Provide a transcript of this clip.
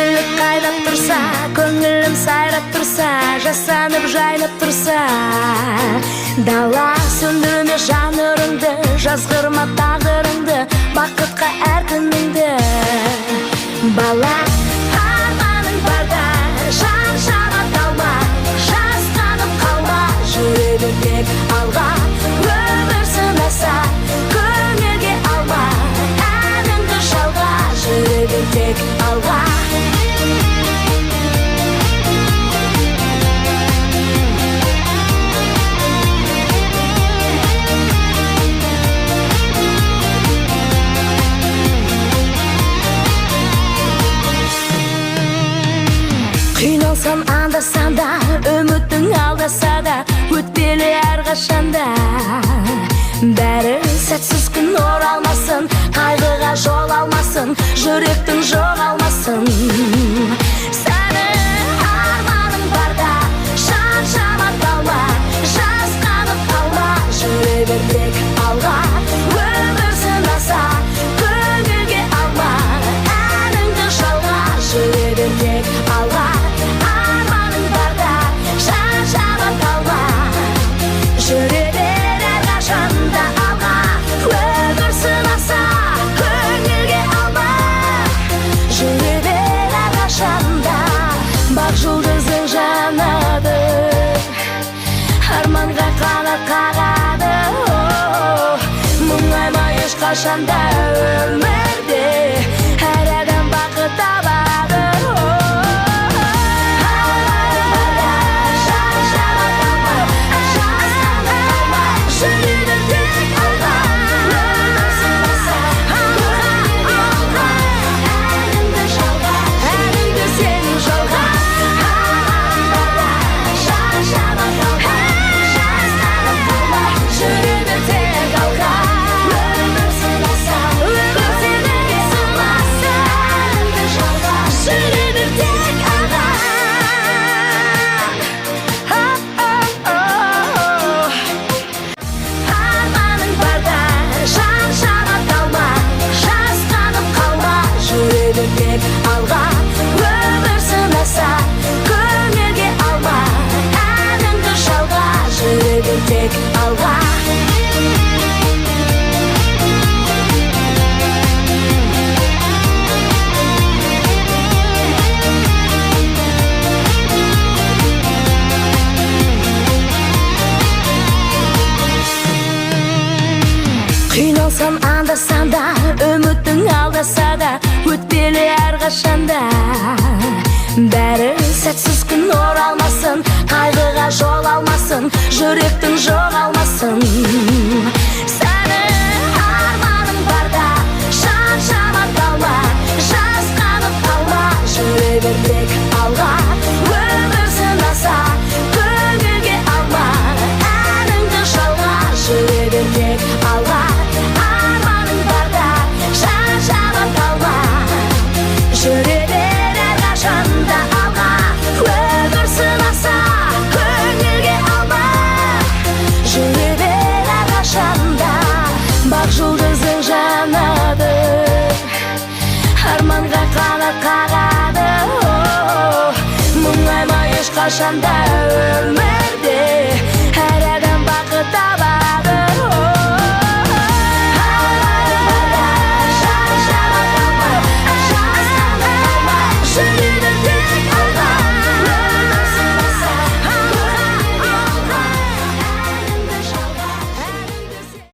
Ізгілік қайнап тұрса, көңілім сайрап тұрса, жасанып жайнап тұрса, дала сөндірме жанырыңды, жазғырма тағдырыңды, бақытқа әр күніңді. Бала, арманың барда, шаршама қалма, жасқанып қалма, жүрегің тек алға, өмір сынаса, көңілге алма, әніңді жалға, жүрегің тек алға. Қиналсам анда-санда, үміттің алдаса да, өтпелі әрқашанда. Бәрі сәтсіз күн оралмасын, қайғыға жол алмасын, жүректің жоғалмасын. Сәні арманың барда, шаршама қалма, жасқанып қалма, жүрегің тек алға, өмір сынаса, көңілге алма, әніңді жалға, жүрегің тек алға. Жүре бер әрқашанда алға, өмір сынаса, көңілге алма. Жүре бер әрқашанда, бақ жұлдызың жанады, арманға қанат қағады. Мұңайма ешқашанда өмірде, әр адам бақыт табады. Тек алға. Қиналсам анда-санда, үміттің алдаса да, өтпелі әрқашанда. Бәрі сәтсіз күн оралмасын, қайғыға жол алмасын, жүректің жоғалмасын. Сәні арманың барда, шаршама қалма, жасқанып қалма, жүрегің тек алға, өмір сынаса, көңілге алма, әніңді жалға, жүрегің тек алға. Арманың барда, шаршама қалма, жүре бер әрқашанда алға, өмір сынаса, көңілге алма. Жүре бер әрқашанда, бақ жұлдызың жанады, арманға қанат қағады. Мұңайма ешқашанда өмір